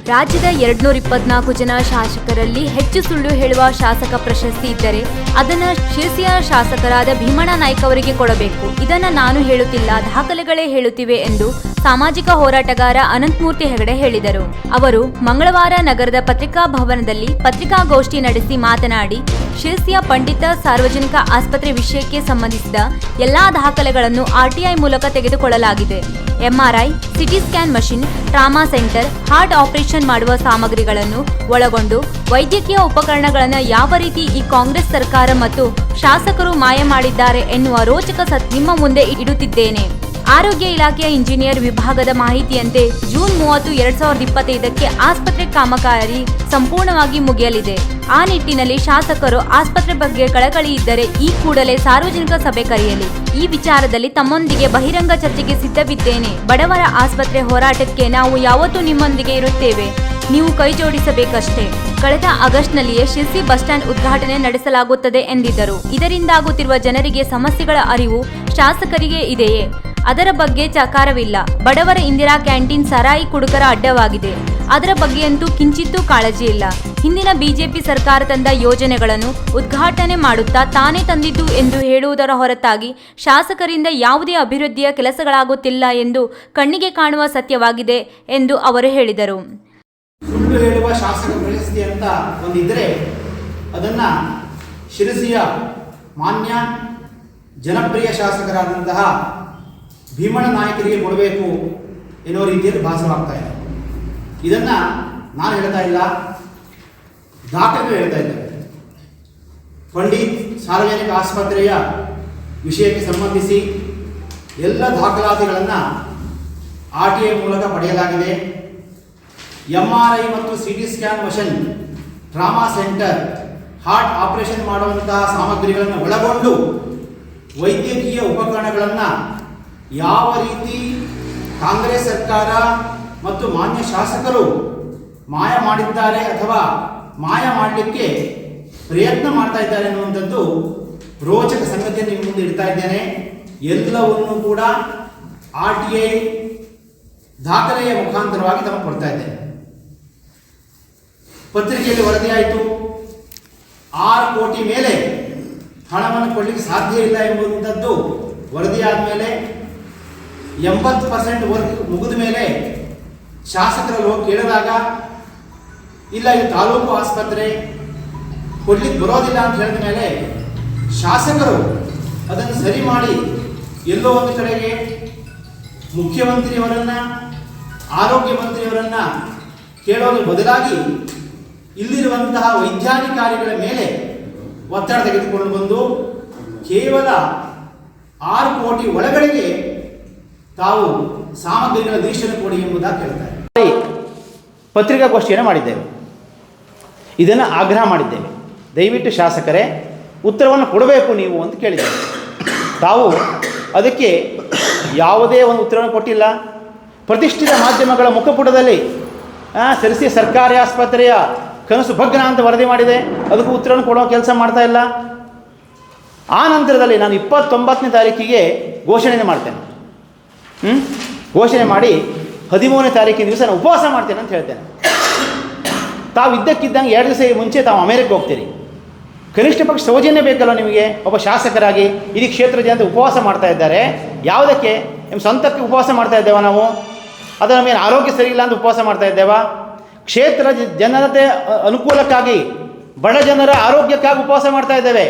ರಾಜ್ಯದ 224 ಜನ ಶಾಸಕರಲ್ಲಿ ಹೆಚ್ಚು ಸುಳ್ಳು ಹೇಳುವ ಶಾಸಕ ಪ್ರಶಸ್ತಿ ಇದ್ದರೆ ಅದನ್ನ ಶಿರಸಿಯ ಶಾಸಕರಾದ ಭೀಮಣ್ಣ ನಾಯ್ಕ ಅವರಿಗೆ ಕೊಡಬೇಕು. ಇದನ್ನ ನಾನು ಹೇಳುತ್ತಿಲ್ಲ, ದಾಖಲೆಗಳೇ ಹೇಳುತ್ತಿವೆ ಎಂದು ಸಾಮಾಜಿಕ ಹೋರಾಟಗಾರ ಅನಂತಮೂರ್ತಿ ಹೆಗಡೆ ಹೇಳಿದರು. ಅವರು ಮಂಗಳವಾರ ನಗರದ ಪತ್ರಿಕಾ ಭವನದಲ್ಲಿ ಪತ್ರಿಕಾಗೋಷ್ಠಿ ನಡೆಸಿ ಮಾತನಾಡಿ, ಶಿರಸಿಯ ಪಂಡಿತ ಸಾರ್ವಜನಿಕ ಆಸ್ಪತ್ರೆ ವಿಷಯಕ್ಕೆ ಸಂಬಂಧಿಸಿದ ಎಲ್ಲಾ ದಾಖಲೆಗಳನ್ನು ಆರ್ಟಿಐ ಮೂಲಕ ತೆಗೆದುಕೊಳ್ಳಲಾಗಿದೆ. MRI, CT scan machine, trauma centre, heart operation ಮಾಡುವ ಸಾಮಗ್ರಿಗಳನ್ನು ಒಳಗೊಂಡು ವೈದ್ಯಕೀಯ ಉಪಕರಣಗಳನ್ನು ಯಾವ ರೀತಿ ಈ ಕಾಂಗ್ರೆಸ್ ಸರ್ಕಾರ ಮತ್ತು ಶಾಸಕರು ಮಾಯ ಮಾಡಿದ್ದಾರೆ ಎನ್ನುವ ರೋಚಕ ನಿಮ್ಮ ಮುಂದೆ ಇಡುತ್ತಿದ್ದೇನೆ. ಆರೋಗ್ಯ ಇಲಾಖೆಯ ಇಂಜಿನಿಯರ್ ವಿಭಾಗದ ಮಾಹಿತಿಯಂತೆ ಜೂನ್ 30, 2025ಕ್ಕೆ ಆಸ್ಪತ್ರೆ ಕಾಮಗಾರಿ ಸಂಪೂರ್ಣವಾಗಿ ಮುಗಿಯಲಿದೆ. ಆ ನಿಟ್ಟಿನಲ್ಲಿ ಶಾಸಕರು ಆಸ್ಪತ್ರೆ ಬಗ್ಗೆ ಕಳಕಳಿ ಇದ್ದರೆ ಈ ಕೂಡಲೇ ಸಾರ್ವಜನಿಕ ಸಭೆ ಕರೆಯಲಿ. ಈ ವಿಚಾರದಲ್ಲಿ ತಮ್ಮೊಂದಿಗೆ ಬಹಿರಂಗ ಚರ್ಚೆಗೆ ಸಿದ್ಧವಿದ್ದೇನೆ. ಬಡವರ ಆಸ್ಪತ್ರೆ ಹೋರಾಟಕ್ಕೆ ನಾವು ಯಾವತ್ತೂ ನಿಮ್ಮೊಂದಿಗೆ ಇರುತ್ತೇವೆ. ನೀವು ಕೈ ಜೋಡಿಸಬೇಕಷ್ಟೇ. ಕಳೆದ ಆಗಸ್ಟ್ನಲ್ಲಿಯೇ ಶಿರಸಿ ಬಸ್ ಸ್ಟ್ಯಾಂಡ್ ಉದ್ಘಾಟನೆ ನಡೆಸಲಾಗುತ್ತದೆ ಎಂದಿದ್ದರು. ಇದರಿಂದಾಗುತ್ತಿರುವ ಜನರಿಗೆ ಸಮಸ್ಯೆಗಳ ಅರಿವು ಶಾಸಕರಿಗೆ ಇದೆಯೇ? ಅದರ ಬಗ್ಗೆ ಚಕಾರವಿಲ್ಲ. ಬಡವರ ಇಂದಿರಾ ಕ್ಯಾಂಟೀನ್ ಸರಾಯಿ ಕುಡುಕರ ಅಡ್ಡವಾಗಿದೆ. ಅದರ ಬಗ್ಗೆಯಂತೂ ಕಿಂಚಿತ್ತೂ ಕಾಳಜಿ ಇಲ್ಲ. ಹಿಂದಿನ ಬಿಜೆಪಿ ಸರ್ಕಾರ ತಂದ ಯೋಜನೆಗಳನ್ನು ಉದ್ಘಾಟನೆ ಮಾಡುತ್ತಾ ತಾನೇ ತಂದಿದ್ದು ಎಂದು ಹೇಳುವುದರ ಹೊರತಾಗಿ ಶಾಸಕರಿಂದ ಯಾವುದೇ ಅಭಿವೃದ್ಧಿಯ ಕೆಲಸಗಳಾಗುತ್ತಿಲ್ಲ ಎಂದು ಕಣ್ಣಿಗೆ ಕಾಣುವ ಸತ್ಯವಾಗಿದೆ ಎಂದು ಅವರು ಹೇಳಿದರು. ಸುಳ್ಳು ಹೇಳುವ ಶಾಸಕ ಪ್ರಶಸ್ತಿ ಅಂತ ಒಂದಿದ್ರೆ ಅದನ್ನ ಶಿರಸಿಯ ಮಾನ್ಯ ಜನಪ್ರಿಯ ಶಾಸಕರಾದಂತಹ ಭೀಮಣ್ಣ ನಾಯಕರಿಗೆ ಕೊಡಬೇಕು ಎನ್ನುವ ರೀತಿಯಲ್ಲಿ ಭಾಸವಾಗ್ತಾ ಇದೆ. ಇದನ್ನ ನಾನು ಹೇಳ್ತಾ ಇಲ್ಲ, ದಾಖಲೆಗಳು ಹೇಳ್ತಾ ಇದ್ದೇವೆ. ಪಂಡಿತ್ ಸಾರ್ವಜನಿಕ ಆಸ್ಪತ್ರೆಯ ವಿಷಯಕ್ಕೆ ಸಂಬಂಧಿಸಿ ಎಲ್ಲ ದಾಖಲಾತಿಗಳನ್ನು ಆರ್ಟಿಐ ಮೂಲಕ ಪಡೆಯಲಾಗಿದೆ. ಎಂಆರ್ಐ ಮತ್ತು CT scan machine, trauma centre, heart operation ಮಾಡುವಂತಹ ಸಾಮಗ್ರಿಗಳನ್ನು ಒಳಗೊಂಡು ವೈದ್ಯಕೀಯ ಉಪಕರಣಗಳನ್ನು ಯಾವ ರೀತಿ ಕಾಂಗ್ರೆಸ್ ಸರ್ಕಾರ ಮತ್ತು ಮಾನ್ಯ ಶಾಸಕರು ಮಾಯ ಮಾಡಿದ್ದಾರೆ ಅಥವಾ ಮಾಯ ಮಾಡಲಿಕ್ಕೆ ಪ್ರಯತ್ನ ಮಾಡ್ತಾ ಇದ್ದಾರೆ ಅನ್ನುವಂಥದ್ದು ರೋಚಕ ಸಂಗತಿಯನ್ನು ನಿಮ್ಮ ಮುಂದೆ ಇಡ್ತಾ ಇದ್ದೇನೆ. ಎಲ್ಲವನ್ನೂ ಕೂಡ ಆರ್ಟಿಐ ದಾಖಲೆಯ ಮುಖಾಂತರವಾಗಿ ತಮಗೆ ಕೊಡ್ತಾ ಇದ್ದೇನೆ. ಪತ್ರಿಕೆಯಲ್ಲಿ ವರದಿಯಾಯಿತು, 6 ಕೋಟಿ ಮೇಲೆ ಹಣವನ್ನು ಕೊಡಲಿಕ್ಕೆ ಸಾಧ್ಯ ಇಲ್ಲ ಎಂಬುವಂಥದ್ದು ವರದಿಯಾದ ಮೇಲೆ 80% ವರ್ಕ್ ಮುಗಿದ ಮೇಲೆ ಶಾಸಕರಲ್ಲಿ ಹೋಗಿ ಕೇಳಿದಾಗ ಇಲ್ಲ ಇದು ತಾಲೂಕು ಆಸ್ಪತ್ರೆ ಕೊಡ್ಲಿಕ್ಕೆ ಬರೋದಿಲ್ಲ ಅಂತ ಹೇಳಿದ ಮೇಲೆ ಶಾಸಕರು ಅದನ್ನು ಸರಿ ಮಾಡಿ ಎಲ್ಲೋ ಒಂದು ಕಡೆಗೆ ಮುಖ್ಯಮಂತ್ರಿಯವರನ್ನ, ಆರೋಗ್ಯ ಮಂತ್ರಿಯವರನ್ನ ಕೇಳೋದ್ರ ಬದಲಾಗಿ ಇಲ್ಲಿರುವಂತಹ ವೈದ್ಯಾಧಿಕಾರಿಗಳ ಮೇಲೆ ಒತ್ತಡ ತೆಗೆದುಕೊಂಡು ಬಂದು ಕೇವಲ 6 ಕೋಟಿ ಒಳಗಡೆಗೆ ತಾವು ಸಾಮಗ್ರಿಗಳ ಲೀಸ್ಟನ್ನು ಕೊಡಿ ಎಂಬುದಾಗಿ ಹೇಳ್ತಾರೆ. ಪತ್ರಿಕಾಗೋಷ್ಠಿಯನ್ನು ಮಾಡಿದ್ದೇವೆ. ಇದನ್ನು ಆಗ್ರಹ ಮಾಡಿದ್ದೇವೆ. ದಯವಿಟ್ಟು ಶಾಸಕರೇ ಉತ್ತರವನ್ನು ಕೊಡಬೇಕು ನೀವು ಅಂತ ಕೇಳಿದ್ದೇವೆ. ತಾವು ಅದಕ್ಕೆ ಯಾವುದೇ ಒಂದು ಉತ್ತರವನ್ನು ಕೊಟ್ಟಿಲ್ಲ. ಪ್ರತಿಷ್ಠಿತ ಮಾಧ್ಯಮಗಳ ಮುಖಪುಟದಲ್ಲಿ ಶಿರಸಿ ಸರ್ಕಾರಿ ಆಸ್ಪತ್ರೆಯ ಕನಸು ಭಗ್ನ ಅಂತ ವರದಿ ಮಾಡಿದೆ, ಅದಕ್ಕೂ ಉತ್ತರವನ್ನು ಕೊಡೋ ಕೆಲಸ ಮಾಡ್ತಾ ಇಲ್ಲ. ಆ ನಂತರದಲ್ಲಿ ನಾನು 29ನೇ ತಾರೀಕಿಗೆ ಘೋಷಣೆ ಮಾಡ್ತೇನೆ. ಘೋಷಣೆ ಮಾಡಿ 13ನೇ ತಾರೀಕಿನ ದಿವಸ ನಾನು ಉಪವಾಸ ಮಾಡ್ತೇನೆ ಅಂತ ಹೇಳ್ತೇನೆ. ತಾವು ಇದ್ದಕ್ಕಿದ್ದಂಗೆ 2 ದಿವಸ ಮುಂಚೆ ತಾವು ಅಮೇರಿಕೆ ಹೋಗ್ತೀರಿ. ಕನಿಷ್ಠ ಪಕ್ಷ ಸೌಜನ್ಯ ಬೇಕಲ್ಲ ನಿಮಗೆ ಒಬ್ಬ ಶಾಸಕರಾಗಿ. ಇಡೀ ಕ್ಷೇತ್ರ ಜನತೆ ಉಪವಾಸ ಮಾಡ್ತಾ ಇದ್ದಾರೆ. ಯಾವುದಕ್ಕೆ? ನಿಮ್ಮ ಸ್ವಂತಕ್ಕೆ ಉಪವಾಸ ಮಾಡ್ತಾ ಇದ್ದೇವೆ ನಾವು? ಅದರ ಮೇಲೆ ಆರೋಗ್ಯ ಸರಿ ಇಲ್ಲ ಅಂತ ಉಪವಾಸ ಮಾಡ್ತಾ ಇದ್ದೇವಾ? ಕ್ಷೇತ್ರ ಜನತೆ ಅನುಕೂಲಕ್ಕಾಗಿ, ಬಡ ಜನರ ಆರೋಗ್ಯಕ್ಕಾಗಿ ಉಪವಾಸ ಮಾಡ್ತಾ ಇದ್ದೇವೆ.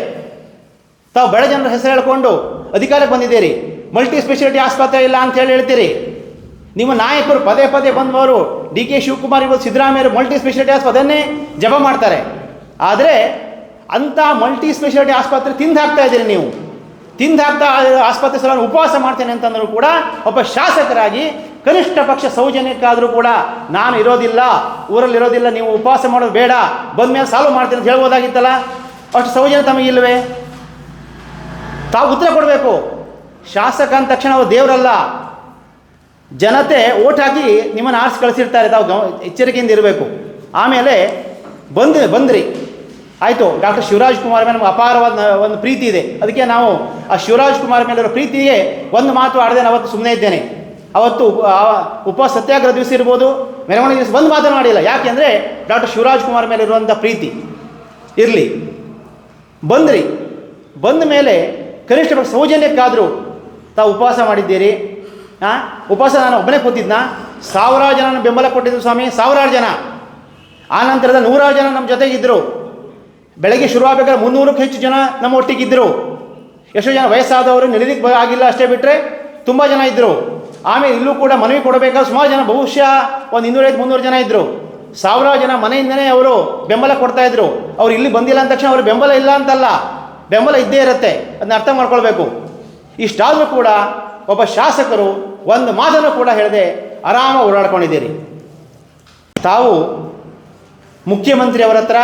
ತಾವು ಬಡ ಜನರ ಹೆಸರು ಹೇಳ್ಕೊಂಡು ಅಧಿಕಾರಕ್ಕೆ ಬಂದಿದ್ದೀರಿ. ಮಲ್ಟಿ ಸ್ಪೆಷಾಲಿಟಿ ಆಸ್ಪತ್ರೆ ಇಲ್ಲ ಅಂತ ಹೇಳ್ತೀರಿ. ನಿಮ್ಮ ನಾಯಕರು ಪದೇ ಪದೇ ಬಂದವರು ಡಿ.ಕೆ. ಶಿವಕುಮಾರ್, ಇವತ್ತು ಸಿದ್ದರಾಮಯ್ಯರು ಮಲ್ಟಿ ಸ್ಪೆಷಾಲಿಟಿ ಆಸ್ಪತ್ರೆಯನ್ನೇ ಜಪ ಮಾಡ್ತಾರೆ. ಆದರೆ ಅಂಥ ಮಲ್ಟಿ ಸ್ಪೆಷಾಲಿಟಿ ಆಸ್ಪತ್ರೆ ತಿಂದು ಹಾಕ್ತಾ ಇದ್ದೀರಿ ನೀವು. ತಿಂದು ಹಾಕ್ತಾ ಆಸ್ಪತ್ರೆ ಸಲ ಉಪವಾಸ ಮಾಡ್ತೇನೆ ಅಂತಂದರೂ ಕೂಡ ಒಬ್ಬ ಶಾಸಕರಾಗಿ ಕನಿಷ್ಠ ಪಕ್ಷ ಸೌಜನ್ಯಕ್ಕಾದರೂ ಕೂಡ ನಾನು ಇರೋದಿಲ್ಲ, ಊರಲ್ಲಿ ಇರೋದಿಲ್ಲ, ನೀವು ಉಪವಾಸ ಮಾಡೋದು ಬೇಡ, ಬಂದ ಮೇಲೆ ಸಾಲ್ವ್ ಮಾಡ್ತೇನೆ ಅಂತ ಹೇಳ್ಬೋದಾಗಿತ್ತಲ್ಲ. ಅಷ್ಟು ಸೌಜನ್ಯ ತಮಗಿಲ್ಲವೇ? ತಾವು ಉತ್ತರ ಕೊಡಬೇಕು. ಶಾಸಕ ಅಂದ ತಕ್ಷಣ ಅವರು ದೇವರಲ್ಲ. ಜನತೆ ಓಟ್ ಹಾಕಿ ನಿಮ್ಮನ್ನು ಆರಿಸಿ ಕಳಿಸಿರ್ತಾರೆ. ತಾವು ಎಚ್ಚರಿಕೆಯಿಂದ ಇರಬೇಕು. ಆಮೇಲೆ ಬಂದ್ರಿ ಆಯಿತು. ಡಾಕ್ಟರ್ ಶಿವರಾಜ್ ಕುಮಾರ್ ಮೇಲೆ ನಮಗೆ ಅಪಾರವಾದ ಒಂದು ಪ್ರೀತಿ ಇದೆ. ಅದಕ್ಕೆ ನಾವು ಆ ಶಿವರಾಜ್ ಕುಮಾರ್ ಮೇಲಿರೋ ಪ್ರೀತಿಗೆ ಒಂದು ಮಾತು ಆಡದೆ ಅವತ್ತು ಸುಮ್ಮನೆ ಇದ್ದೇನೆ. ಅವತ್ತು ಉಪ ಸತ್ಯಾಗ್ರಹ ದಿವಸ ಇರ್ಬೋದು, ಮೆರವಣಿಗೆ ದಿವಸ ಬಂದು ಮಾತನಾಡಿಲ್ಲ. ಯಾಕೆಂದರೆ ಡಾಕ್ಟರ್ ಶಿವರಾಜ್ ಕುಮಾರ್ ಮೇಲೆ ಇರುವಂಥ ಪ್ರೀತಿ ಇರಲಿ. ಬಂದ್ರಿ, ಬಂದ ಮೇಲೆ ಕನಿಷ್ಠ ಸೌಜನ್ಯಕ್ಕಾದರೂ ತಾವು ಉಪವಾಸ ಮಾಡಿದ್ದೀರಿ. ಉಪವಾಸ ನಾನು ಒಬ್ಬನೇ ಕೂತಿದ್ನ, ಸಾವಿರಾರು ಜನ ಬೆಂಬಲ ಕೊಟ್ಟಿದ್ದು ಸ್ವಾಮಿ, ಸಾವಿರಾರು ಜನ. ಆ ನಂತರದ 100 ಜನ ನಮ್ಮ ಜೊತೆಗಿದ್ದರು. ಬೆಳಗ್ಗೆ ಶುರುವಾಗಬೇಕಾದ್ರೆ 300ಕ್ಕೂ ಹೆಚ್ಚು ಜನ ನಮ್ಮ ಒಟ್ಟಿಗಿದ್ದರು. ಎಷ್ಟೋ ಜನ ವಯಸ್ಸಾದವರು ನಿಲ್ಲಲಿಕ್ಕೆ ಆಗಿಲ್ಲ ಅಷ್ಟೇ ಬಿಟ್ಟರೆ ತುಂಬ ಜನ ಇದ್ದರು. ಆಮೇಲೆ ಇಲ್ಲೂ ಕೂಡ ಮನವಿ ಕೊಡಬೇಕಾದ್ರೆ ಸುಮಾರು ಜನ, ಬಹುಶಃ ಒಂದು 250-300 ಜನ ಇದ್ದರು. ಸಾವಿರಾರು ಜನ ಮನೆಯಿಂದನೇ ಅವರು ಬೆಂಬಲ ಕೊಡ್ತಾಯಿದ್ರು. ಅವ್ರು ಇಲ್ಲಿ ಬಂದಿಲ್ಲ ಅಂದ ತಕ್ಷಣ ಅವ್ರ ಬೆಂಬಲ ಇಲ್ಲ ಅಂತಲ್ಲ, ಬೆಂಬಲ ಇದ್ದೇ ಇರುತ್ತೆ, ಅದನ್ನ ಅರ್ಥ ಮಾಡ್ಕೊಳ್ಬೇಕು. ಇಷ್ಟಾದರೂ ಕೂಡ ಒಬ್ಬ ಶಾಸಕರು ಒಂದು ಮಾತನ್ನು ಕೂಡ ಹೇಳದೆ ಆರಾಮಾಗಿ ಓಡಾಡ್ಕೊಂಡಿದ್ದೀರಿ. ತಾವು ಮುಖ್ಯಮಂತ್ರಿಯವರ ಹತ್ರ,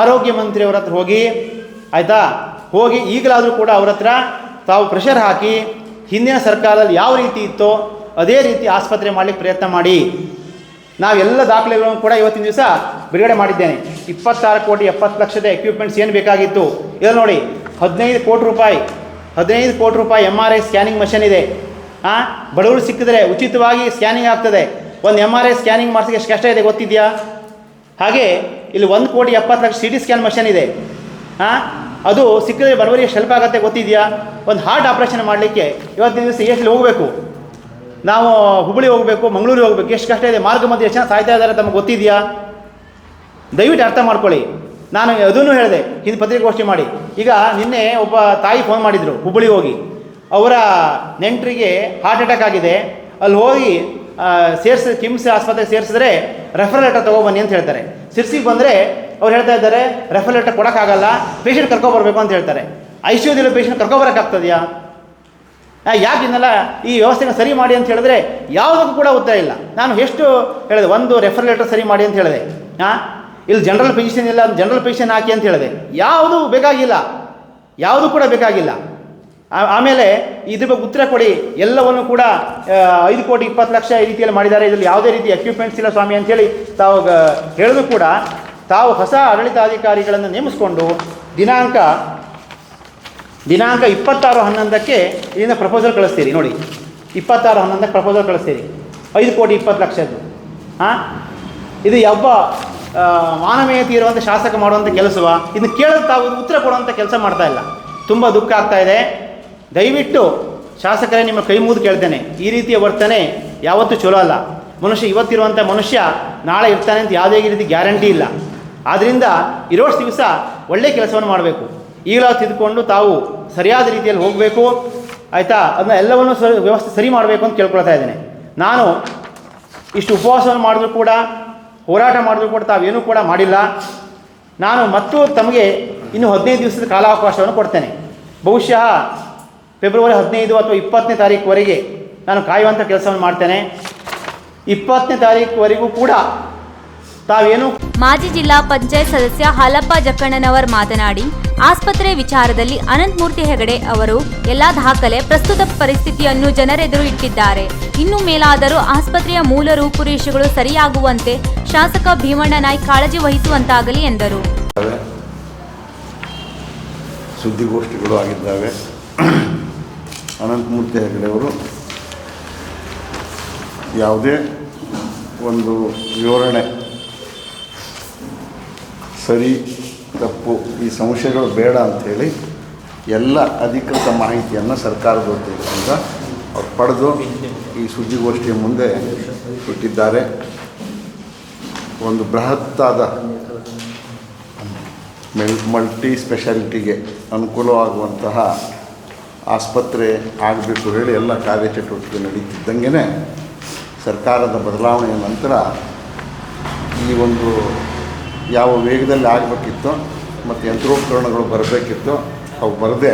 ಆರೋಗ್ಯ ಮಂತ್ರಿಯವರ ಹತ್ರ ಹೋಗಿ ಆಯಿತಾ, ಹೋಗಿ ಈಗಲಾದರೂ ಕೂಡ ಅವ್ರ ಹತ್ರ ತಾವು ಪ್ರೆಷರ್ ಹಾಕಿ ಹಿಂದಿನ ಸರ್ಕಾರದಲ್ಲಿ ಯಾವ ರೀತಿ ಇತ್ತೋ ಅದೇ ರೀತಿ ಆಸ್ಪತ್ರೆ ಮಾಡಲಿಕ್ಕೆ ಪ್ರಯತ್ನ ಮಾಡಿ. ನಾವೆಲ್ಲ ದಾಖಲೆಗಳನ್ನು ಕೂಡ ಇವತ್ತಿನ ದಿವಸ ಬಿಡುಗಡೆ ಮಾಡಿದ್ದೇನೆ. 26,70,00,000 ಎಕ್ವಿಪ್ಮೆಂಟ್ಸ್ ಏನು ಬೇಕಾಗಿತ್ತು ಇದನ್ನು ನೋಡಿ. 15 ಕೋಟಿ ರೂಪಾಯಿ MRI ಸ್ಕ್ಯಾನಿಂಗ್ ಮಷಿನ್ ಇದೆ. ಬಡವರು ಸಿಕ್ಕಿದ್ರೆ ಉಚಿತವಾಗಿ ಸ್ಕ್ಯಾನಿಂಗ್ ಆಗ್ತದೆ. ಒಂದು MRI ಸ್ಕ್ಯಾನಿಂಗ್ ಮಾಡಿಸೋಕ್ಕೆ ಎಷ್ಟು ಕಷ್ಟ ಇದೆ ಗೊತ್ತಿದೆಯಾ? ಹಾಗೆ ಇಲ್ಲಿ 1,70,00,000 CT ಸ್ಕ್ಯಾನ್ ಮಷಿನ್ ಇದೆ. ಅದು ಸಿಕ್ಕಿದ್ರೆ ಬಡವರಿಗೆ ಹೆಲ್ಪ್ ಆಗುತ್ತೆ ಗೊತ್ತಿದೆಯಾ? ಒಂದು ಹಾರ್ಟ್ ಆಪ್ರೇಷನ್ ಮಾಡಲಿಕ್ಕೆ ಇವತ್ತಿನ ದಿವಸ ಎಷ್ಟು ಹೋಗಬೇಕು, ನಾವು ಹುಬ್ಬಳ್ಳಿ ಹೋಗಬೇಕು, ಮಂಗಳೂರಿಗೆ ಹೋಗಬೇಕು, ಎಷ್ಟು ಕಷ್ಟ ಇದೆ. ಮಾರ್ಗ ಮಧ್ಯೆ ಎಷ್ಟು ಜನ ಸಾಯ್ತಾ ಇದ್ದಾರೆ ತಮಗೆ ಗೊತ್ತಿದೆಯಾ? ದಯವಿಟ್ಟು ಅರ್ಥ ಮಾಡ್ಕೊಳ್ಳಿ. ನಾನು ಅದನ್ನು ಹೇಳಿದೆ ಹಿಂದೆ ಪತ್ರಿಕಾಗೋಷ್ಠಿ ಮಾಡಿ. ಈಗ ನಿನ್ನೆ ಒಬ್ಬ ತಾಯಿ ಫೋನ್ ಮಾಡಿದರು, ಹುಬ್ಬಳ್ಳಿ ಹೋಗಿ ಅವರ ನೆಂಟರಿಗೆ ಹಾರ್ಟ್ ಅಟ್ಯಾಕ್ ಆಗಿದೆ, ಅಲ್ಲಿ ಹೋಗಿ ಕಿಮ್ಸ್ ಆಸ್ಪತ್ರೆಗೆ ಸೇರಿಸಿದ್ರೆ ರೆಫರಲ್ ಲೆಟರ್ ತೊಗೊಬನ್ನಿ ಅಂತ ಹೇಳ್ತಾರೆ. ಸಿರ್ಸಿಗೆ ಬಂದರೆ ಅವ್ರು ಹೇಳ್ತಾ ಇದ್ದಾರೆ ರೆಫರಲ್ ಲೆಟರ್ ಕೊಡೋಕ್ಕಾಗಲ್ಲ, ಪೇಷಂಟ್ ಕರ್ಕೊಬರ್ಬೇಕು ಅಂತ ಹೇಳ್ತಾರೆ. ICUದಲ್ಲಿ ಪೇಷಂಟ್ ಕರ್ಕೊಬರೋಕ್ಕಾಗ್ತದೆಯಾ? ಯಾಕೆ ಇನ್ನೆಲ್ಲ ಈ ವ್ಯವಸ್ಥೆನ ಸರಿ ಮಾಡಿ ಅಂತ ಹೇಳಿದ್ರೆ ಯಾವುದಕ್ಕೂ ಕೂಡ ಉತ್ತರ ಇಲ್ಲ. ನಾನು ಎಷ್ಟು ಹೇಳಿದೆ, ಒಂದು ರೆಫರಲ್ ಲೆಟರ್ ಸರಿ ಮಾಡಿ ಅಂತ ಹೇಳಿದೆ. ಇಲ್ಲಿ ಜನರಲ್ ಫಿಸಿಷಿಯನ್ ಇಲ್ಲ, ಜನರಲ್ ಫಿಸಿಷಿಯನ್ ಹಾಕಿ ಅಂತ ಹೇಳಿದೆ. ಯಾವುದೂ ಬೇಕಾಗಿಲ್ಲ, ಯಾವುದೂ ಕೂಡ ಬೇಕಾಗಿಲ್ಲ. ಆಮೇಲೆ ಇದ್ರ ಬಗ್ಗೆ ಉತ್ತರ ಕೊಡಿ. ಎಲ್ಲವನ್ನು ಕೂಡ 5,20,00,000 ಈ ರೀತಿಯಲ್ಲಿ ಮಾಡಿದ್ದಾರೆ, ಇದರಲ್ಲಿ ಯಾವುದೇ ರೀತಿ ಎಕ್ವಿಪ್ಮೆಂಟ್ಸ್ ಇಲ್ಲ ಸ್ವಾಮಿ ಅಂಥೇಳಿ ತಾವು ಹೇಳಿದ್ರು ಕೂಡ ತಾವು ಹೊಸ ಆಡಳಿತಾಧಿಕಾರಿಗಳನ್ನು ನೇಮಿಸ್ಕೊಂಡು ದಿನಾಂಕ 26/11 ಇಲ್ಲಿಂದ ಪ್ರಪೋಸಲ್ ಕಳಿಸ್ತೀರಿ. ನೋಡಿ, 26/11 ಪ್ರಪೋಸಲ್ ಕಳಿಸ್ತೀರಿ, 5,20,00,000. ಇದು ಯಾವ ಮಾನವೀಯತೆ ಇರುವಂಥ ಶಾಸಕ ಮಾಡುವಂಥ ಕೆಲಸವ? ಇದನ್ನು ಕೇಳೋದು ತಾವು ಉತ್ತರ ಕೊಡುವಂಥ ಕೆಲಸ ಮಾಡ್ತಾ ಇಲ್ಲ. ತುಂಬ ದುಃಖ ಆಗ್ತಾ ಇದೆ. ದಯವಿಟ್ಟು ಶಾಸಕರೇ ನಿಮ್ಮ ಕೈ ಮುಗಿದು ಕೇಳ್ತೇನೆ, ಈ ರೀತಿಯ ವರ್ತನೆ ಯಾವತ್ತೂ ಚಲೋ ಅಲ್ಲ. ಇವತ್ತಿರುವಂಥ ಮನುಷ್ಯ ನಾಳೆ ಇರ್ತಾನೆ ಅಂತ ಯಾವುದೇ ರೀತಿ ಗ್ಯಾರಂಟಿ ಇಲ್ಲ. ಆದ್ದರಿಂದ ಇರೋಷ್ಟು ದಿವಸ ಒಳ್ಳೆಯ ಕೆಲಸವನ್ನು ಮಾಡಬೇಕು. ಈಗಲೂ ತಿದ್ದುಕೊಂಡು ತಾವು ಸರಿಯಾದ ರೀತಿಯಲ್ಲಿ ಹೋಗಬೇಕು, ಆಯಿತಾ? ಅದನ್ನ ಎಲ್ಲವನ್ನೂ ವ್ಯವಸ್ಥೆ ಸರಿ ಮಾಡಬೇಕು ಅಂತ ಕೇಳ್ಕೊಳ್ತಾ ಇದ್ದೇನೆ. ನಾನು ಇಷ್ಟು ಉಪವಾಸವನ್ನು ಮಾಡಿದ್ರು ಕೂಡ, ಹೋರಾಟ ಮಾಡಿದ್ರು ಕೂಡ ತಾವೇನೂ ಕೂಡ ಮಾಡಿಲ್ಲ. ನಾನು ಮತ್ತು ತಮಗೆ ಇನ್ನು 15 ದಿವಸದ ಕಾಲಾವಕಾಶವನ್ನು ಕೊಡ್ತೇನೆ. ಬಹುಶಃ ಫೆಬ್ರವರಿ 15 ಅಥವಾ 20ನೇ ತಾರೀಕುವರೆಗೆ ನಾನು ಕಾಯುವಂಥ ಕೆಲಸವನ್ನು ಮಾಡ್ತೇನೆ. 20ನೇ ತಾರೀಕುವರೆಗೂ ಕೂಡ ತಾವೇನು. ಮಾಜಿ ಜಿಲ್ಲಾ ಪಂಚಾಯತ್ ಸದಸ್ಯ ಹಾಲಪ್ಪ ಜಕ್ಕಣ್ಣನವರ್ ಮಾತನಾಡಿ, ಆಸ್ಪತ್ರೆ ವಿಚಾರದಲ್ಲಿ ಅನಂತಮೂರ್ತಿ ಹೆಗಡೆ ಅವರು ಎಲ್ಲಾ ದಾಖಲೆ, ಪ್ರಸ್ತುತ ಪರಿಸ್ಥಿತಿಯನ್ನು ಜನರೆದುರು ಇಟ್ಟಿದ್ದಾರೆ. ಇನ್ನು ಮೇಲಾದರೂ ಆಸ್ಪತ್ರೆಯ ಮೂಲ ರೂಪುರೇಷೆಗಳು ಸರಿಯಾಗುವಂತೆ ಶಾಸಕ ಭೀಮಣ್ಣ ನಾಯ್ಕ್ ಕಾಳಜಿ ವಹಿಸುವಂತಾಗಲಿ ಎಂದರು. ಸುದ್ದಿಗೋಷ್ಠಿಗಳು ಆಗಿದ್ದಾವೆ. ಅನಂತಮೂರ್ತಿ ಹೆಗಡೆ ಅವರು ಯಾವುದೇ ಒಂದು ವಿವರಣೆ ಸರಿ ತಪ್ಪು ಈ ಸಂಶಯಗಳು ಬೇಡ ಅಂಥೇಳಿ ಎಲ್ಲ ಅಧಿಕೃತ ಮಾಹಿತಿಯನ್ನು ಸರ್ಕಾರದ ವತಿಯಿಂದ ಅವ್ರು ಪಡೆದು ಈ ಸುದ್ದಿಗೋಷ್ಠಿಯ ಮುಂದೆ ಇಟ್ಟಿದ್ದಾರೆ. ಒಂದು ಬೃಹತ್ತಾದ ಮಲ್ಟಿ ಸ್ಪೆಷಾಲಿಟಿಗೆ ಅನುಕೂಲವಾಗುವಂತಹ ಆಸ್ಪತ್ರೆ ಆಗಬೇಕು ಹೇಳಿ ಎಲ್ಲ ಕಾರ್ಯಚಟುವಟಿಕೆ ನಡೀತಿದ್ದಂಗೆ ಸರ್ಕಾರದ ಬದಲಾವಣೆಯ ನಂತರ ಈ ಒಂದು ಯಾವ ವೇಗದಲ್ಲಿ ಆಗಬೇಕಿತ್ತೋ ಮತ್ತು ಯಂತ್ರೋಪಕರಣಗಳು ಬರಬೇಕಿತ್ತೋ ಅವು ಬರದೆ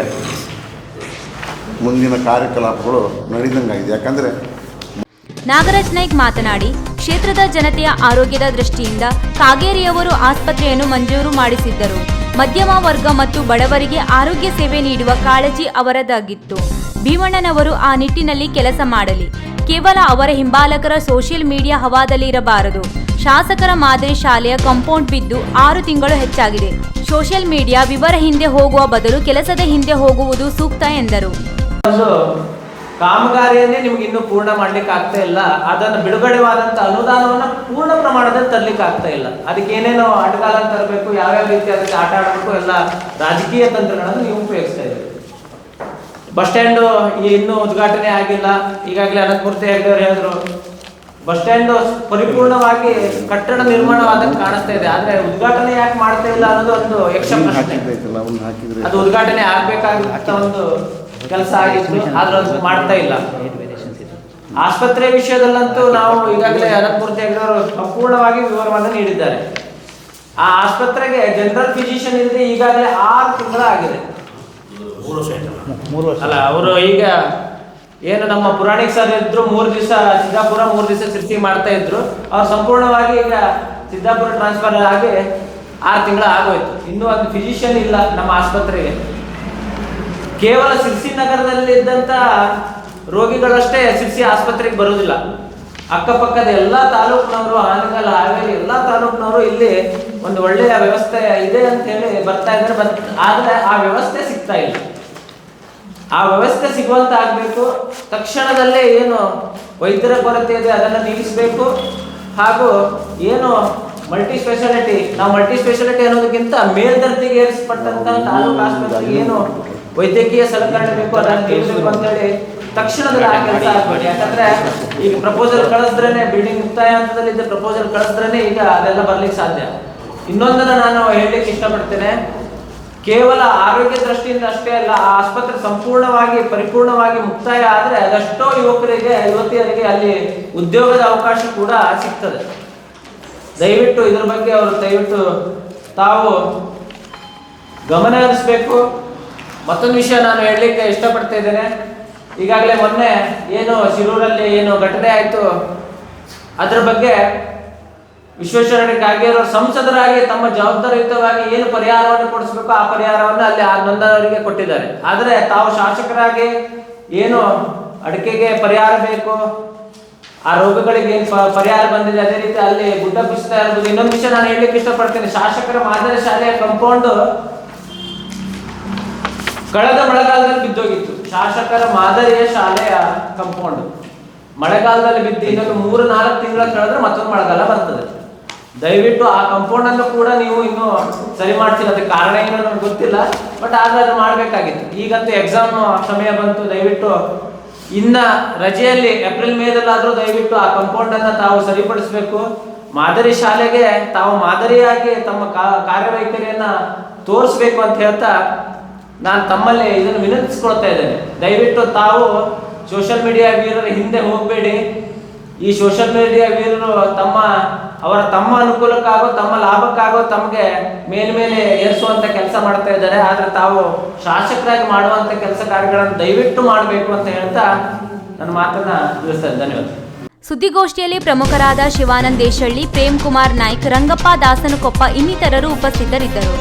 ಮುಂದಿನ ಕಾರ್ಯಕಲಾಪಗಳು ನಡೀದಂಗಾಗಿದೆ. ಯಾಕಂದರೆ ನಾಗರಾಜ್ ನಾಯ್ಕ್ ಮಾತನಾಡಿ, ಕ್ಷೇತ್ರದ ಜನತೆಯ ಆರೋಗ್ಯದ ದೃಷ್ಟಿಯಿಂದ ಕಾಗೇರಿಯವರು ಆಸ್ಪತ್ರೆಯನ್ನು ಮಂಜೂರು ಮಾಡಿಸಿದ್ದರು. ಮಧ್ಯಮ ವರ್ಗ ಮತ್ತು ಬಡವರಿಗೆ ಆರೋಗ್ಯ ಸೇವೆ ನೀಡುವ ಕಾಳಜಿ ಅವರದಾಗಿತ್ತು. ಭೀಮಣ್ಣನವರು ಆ ನಿಟ್ಟಿನಲ್ಲಿ ಕೆಲಸ ಮಾಡಲಿ. ಕೇವಲ ಅವರ ಹಿಂಬಾಲಕರ ಸೋಷಿಯಲ್ ಮೀಡಿಯಾ ಹವಾದಲ್ಲಿ ಇರಬಾರದು. ಶಾಸಕರ ಮಾದರಿ ಶಾಲೆಯ ಕಾಂಪೌಂಡ್ ಬಿದ್ದು 6 ತಿಂಗಳು ಹೆಚ್ಚಾಗಿದೆ. ಸೋಷಿಯಲ್ ಮೀಡಿಯಾ ವಿವರ ಹಿಂದೆ ಹೋಗುವ ಬದಲು ಕೆಲಸದ ಹಿಂದೆ ಹೋಗುವುದು ಸೂಕ್ತ ಎಂದರು. ಕಾಮಗಾರಿಯನ್ನೇ ನಿಮ್ಗೆ ಇನ್ನೂ ಪೂರ್ಣ ಮಾಡ್ಲಿಕ್ಕೆ ಆಗ್ತಾ ಇಲ್ಲ. ಅದನ್ನು ಬಿಡುಗಡೆವಾದಂತ ಅನುದಾನವನ್ನ ಪೂರ್ಣ ಪ್ರಮಾಣದಲ್ಲಿ ತರ್ಲಿಕ್ಕೆ ಆಗ್ತಾ ಇಲ್ಲ. ಅದಕ್ಕೆ ಏನೇನೋ ಆಟಗಾಲ ತರಬೇಕು, ಯಾವ್ಯಾವ ರೀತಿ ಅದಕ್ಕೆ ಆಟ ಆಡಬೇಕು, ಎಲ್ಲ ರಾಜಕೀಯ ತಂತ್ರಗಳನ್ನು ನೀವು ಉಪಯೋಗಿಸ್ತಾ ಇದ್ದೀರಿ. ಬಸ್ ಸ್ಟ್ಯಾಂಡ್ ಇನ್ನೂ ಉದ್ಘಾಟನೆ ಆಗಿಲ್ಲ. ಈಗಾಗಲೇ ಅನಂತಮೂರ್ತಿ ಹೆಗಡೆ ಹೇಳಿದ್ರು, ಬಸ್ ಸ್ಟ್ಯಾಂಡ್ ಪರಿಪೂರ್ಣವಾಗಿ ಕಟ್ಟಡ ನಿರ್ಮಾಣವಾದಂಗೆ ಕಾಣಿಸ್ತಾ ಇದೆ. ಆದ್ರೆ ಉದ್ಘಾಟನೆ ಯಾಕೆ ಮಾಡ್ತಾ ಇಲ್ಲ ಅನ್ನೋದು ಒಂದು ಯಕ್ಷ ಪ್ರಶ್ನೆ. ಅದು ಉದ್ಘಾಟನೆ ಆಗ್ಬೇಕಾಗಿದ್ದ ಒಂದು ಕೆಲಸ ಆಗಿತ್ತು, ಆದ್ರೆ ಅದು ಮಾಡ್ತಾ ಇಲ್ಲ. ಆಸ್ಪತ್ರೆ ವಿಷಯದಲ್ಲಂತೂ ನಾವು ಈಗಾಗಲೇ ಅನಂತಮೂರ್ತಿ ಹೆಗಡೆ ಅವರು ಸಂಪೂರ್ಣವಾಗಿ ವಿವರವನ್ನು ನೀಡಿದ್ದಾರೆ. ಆ ಆಸ್ಪತ್ರೆಗೆ ಜನರಲ್ ಫಿಸಿಷಿಯನ್ ಇಲ್ಲದೆ ಈಗಾಗಲೇ 6 ತಿಂಗಳು ಆಗಿದೆ. 3 ವರ್ಷ ಅಲ್ಲ, ಅವರು ಈಗ ಏನು ನಮ್ಮ ಪುರಾಣಿಕ್ ಸರ್ ಇದ್ರು 3 ದಿವಸ ಸಿದ್ದಾಪುರ 3 ದಿವಸ ಶಿರ್ಸಿ ಮಾಡ್ತಾ ಇದ್ರು. ಅವ್ರು ಸಂಪೂರ್ಣವಾಗಿ ಈಗ ಸಿದ್ದಾಪುರ ಟ್ರಾನ್ಸ್ಫರ್ ಆಗಿ 6 ತಿಂಗಳು ಆಗೋಯ್ತು. ಇನ್ನೂ ಒಂದು ಫಿಸಿಷಿಯನ್ ಇಲ್ಲ ನಮ್ಮ ಆಸ್ಪತ್ರೆಗೆ. ಕೇವಲ ಸಿರ್ಸಿ ನಗರದಲ್ಲಿದ್ದಂತ ರೋಗಿಗಳಷ್ಟೇ ಸಿರ್ಸಿ ಆಸ್ಪತ್ರೆಗೆ ಬರುವುದಿಲ್ಲ. ಅಕ್ಕಪಕ್ಕದ ಎಲ್ಲಾ ತಾಲೂಕಿನವರು, ಹಾನಗಲ್, ಹಾವೇರಿ ಎಲ್ಲಾ ತಾಲೂಕಿನವರು ಇಲ್ಲಿ ಒಂದು ಒಳ್ಳೆಯ ವ್ಯವಸ್ಥೆ ಇದೆ ಅಂತ ಹೇಳಿ ಬರ್ತಾ ಇದ್ದಾರೆ. ಆದ್ರೆ ಆ ವ್ಯವಸ್ಥೆ ಸಿಗ್ತಾ ಇಲ್ಲ. ಆ ವ್ಯವಸ್ಥೆ ಸಿಗುವಂತ ಆಗ್ಬೇಕು. ತಕ್ಷಣದಲ್ಲೇ ಏನು ವೈದ್ಯರ ಕೊರತೆ ಇದೆ ಅದನ್ನು ನೀಗಿಸಬೇಕು. ಹಾಗೂ ಏನು ಮಲ್ಟಿ ಸ್ಪೆಷಾಲಿಟಿ, ನಾವು ಮಲ್ಟಿ ಸ್ಪೆಷಾಲಿಟಿ ಅನ್ನೋದಕ್ಕಿಂತ ಮೇಲ್ದರ್ಜೆಗೆ ಏರಿಸಲ್ಪಟ್ಟಂತ ತಾಲೂಕು ಆಸ್ಪತ್ರೆಗೆ ಏನು ವೈದ್ಯಕೀಯ ಸಲಕರಣೆ ಬೇಕು ಅದನ್ನು ನೀಡಬೇಕು ಅಂತ ಹೇಳಿ ತಕ್ಷಣದಲ್ಲಿ ಆ ಕೆಲಸ ಆಗ್ಬೇಡಿ. ಯಾಕಂದ್ರೆ ಈಗ ಪ್ರಪೋಸಲ್ ಕಳಿಸಿದ್ರೇನೆ, ಬಿಲ್ಡಿಂಗ್ ಮುಕ್ತಾಯ ಹಂತದಲ್ಲಿದ್ದ ಪ್ರಪೋಸಲ್ ಕಳಿಸಿದ್ರೇನೆ ಈಗ ಅದೆಲ್ಲ ಬರ್ಲಿಕ್ಕೆ ಸಾಧ್ಯ. ಇನ್ನೊಂದನ್ನು ನಾನು ಹೇಳಲಿಕ್ಕೆ ಇಷ್ಟಪಡ್ತೇನೆ. ಕೇವಲ ಆರೋಗ್ಯ ದೃಷ್ಟಿಯಿಂದ ಅಷ್ಟೇ ಅಲ್ಲ, ಆ ಆಸ್ಪತ್ರೆ ಸಂಪೂರ್ಣವಾಗಿ ಪರಿಪೂರ್ಣವಾಗಿ ಮುಕ್ತಾಯ ಆದರೆ ಅದೆಷ್ಟೋ ಯುವಕರಿಗೆ, ಯುವತಿಯರಿಗೆ ಅಲ್ಲಿ ಉದ್ಯೋಗದ ಅವಕಾಶ ಕೂಡ ಸಿಗ್ತದೆ. ದಯವಿಟ್ಟು ಇದ್ರ ಬಗ್ಗೆ ಅವರು ದಯವಿಟ್ಟು ತಾವು ಗಮನ ಹರಿಸಬೇಕು. ಮತ್ತೊಂದು ವಿಷಯ ನಾನು ಹೇಳಲಿಕ್ಕೆ ಇಷ್ಟಪಡ್ತಾ ಇದ್ದೇನೆ. ಈಗಾಗಲೇ ಮೊನ್ನೆ ಏನು ಶಿರೂರಲ್ಲಿ ಏನು ಘಟನೆ ಆಯಿತು, ಅದರ ಬಗ್ಗೆ ವಿಶ್ವೇಶ್ವರ ಖಾಗೆಯವರು ಸಂಸದರಾಗಿ ತಮ್ಮ ಜವಾಬ್ದಾರಿಯುತವಾಗಿ ಏನು ಪರಿಹಾರವನ್ನು ಕೊಡಿಸಬೇಕು ಆ ಪರಿಹಾರವನ್ನು ಅಲ್ಲಿ ಆ ನೊಂದವರಿಗೆ ಕೊಟ್ಟಿದ್ದಾರೆ. ಆದರೆ ತಾವು ಶಾಸಕರಾಗಿ ಏನು ಅಡಿಕೆಗೆ ಪರಿಹಾರ ಬೇಕು, ಆ ರೋಗಗಳಿಗೆ ಏನು ಪರಿಹಾರ ಬಂದಿದೆ, ಅದೇ ರೀತಿ ಅಲ್ಲಿ ಗುಡ್ಡ ಕುಸಿತ ಇರ್ಬೋದು. ಇನ್ನೊಂದು ವಿಷಯ ನಾನು ಹೇಳಲಿಕ್ಕೆ ಇಷ್ಟಪಡ್ತೇನೆ. ಶಾಸಕರ ಮಾದರಿ ಶಾಲೆಯ ಕಂಪೌಂಡ್ ಕಳೆದ ಮಳೆಗಾಲದಲ್ಲಿ ಬಿದ್ದೋಗಿತ್ತು. ಶಾಸಕರ ಮಾದರಿಯ ಶಾಲೆಯ ಕಂಪೌಂಡ್ ಮಳೆಗಾಲದಲ್ಲಿ ಬಿದ್ದು ಇನ್ನೊಂದು 3-4 ತಿಂಗಳ ಕಳೆದ್ರೆ ಮತ್ತೊಂದು ಮಳೆಗಾಲ ಬರ್ತದೆ. ದಯವಿಟ್ಟು ಆ ಕಂಪೌಂಡ್ ಅನ್ನು ಕೂಡ ನೀವು ಇನ್ನೂ ಸರಿ ಮಾಡ್ತಿಲ್ಲ. ಅದಕ್ಕೆ ಕಾರಣ ಏನೋ ನನಗೆ ಗೊತ್ತಿಲ್ಲ, ಬಟ್ ಆದ್ರೆ ಅದು ಮಾಡಬೇಕಾಗಿತ್ತು. ಈಗಂತೂ ಎಕ್ಸಾಮ್ ಸಮಯ ಬಂತು. ದಯವಿಟ್ಟು ಇನ್ನ ರಜೆಯಲ್ಲಿ ಏಪ್ರಿಲ್ ಮೇದಲ್ಲಾದ್ರೂ ದಯವಿಟ್ಟು ಆ ಕಂಪೌಂಡ್ ಅನ್ನ ತಾವು ಸರಿಪಡಿಸಬೇಕು. ಮಾದರಿ ಶಾಲೆಗೆ ತಾವು ಮಾದರಿಯಾಗಿ ತಮ್ಮ ಕಾರ್ಯವೈಖರಿಯನ್ನ ತೋರಿಸ್ಬೇಕು ಅಂತ ಹೇಳ್ತಾ ನಾನು ತಮ್ಮಲ್ಲಿ ಇದನ್ನು ವಿನಂತಿಸ್ಕೊಳ್ತಾ ಇದ್ದೇನೆ. ದಯವಿಟ್ಟು ತಾವು ಸೋಷಿಯಲ್ ಮೀಡಿಯಾ ವೀರರ ಹಿಂದೆ ಹೋಗಬೇಡಿ. ಈ ಸೋಷಿಯಲ್ ಮೀಡಿಯಾ ವೀರರು ತಮ್ಮ ಅನುಕೂಲಕ್ಕಾಗೋ, ತಮ್ಮ ಲಾಭಕ್ಕಾಗೋ ತಮಗೆ ಮೇಲ್ಮೇಲೆ ಏರಿಸುವಂತ ಕೆಲಸ ಮಾಡ್ತಾ ಇದ್ದಾರೆ. ಆದ್ರೆ ತಾವು ಶಾಸಕರಾಗಿ ಮಾಡುವಂತ ಕೆಲಸ ಕಾರ್ಯಗಳನ್ನು ದಯವಿಟ್ಟು ಮಾಡಬೇಕು ಅಂತ ಹೇಳ್ತಾ ನನ್ನ ಮಾತನ್ನ ತಿಳಿಸ್ತೇನೆ. ಧನ್ಯವಾದ. ಸುದ್ದಿಗೋಷ್ಠಿಯಲ್ಲಿ ಪ್ರಮುಖರಾದ ಶಿವಾನಂದ್ ದೇಶಳ್ಳಿ, ಪ್ರೇಮ್ ಕುಮಾರ್ ನಾಯ್ಕ್, ರಂಗಪ್ಪ ದಾಸನಕೊಪ್ಪ ಇನ್ನಿತರರು ಉಪಸ್ಥಿತರಿದ್ದರು.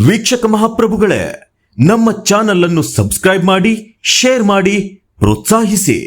ವೀಕ್ಷಕ ಮಹಾಪ್ರಭುಗಳೇ, ನಮ್ಮ ಚಾನಲ್ ಅನ್ನು ಸಬ್ಸ್ಕ್ರೈಬ್ ಮಾಡಿ, ಶೇರ್ ಮಾಡಿ, ಪ್ರೋತ್ಸಾಹಿಸಿ.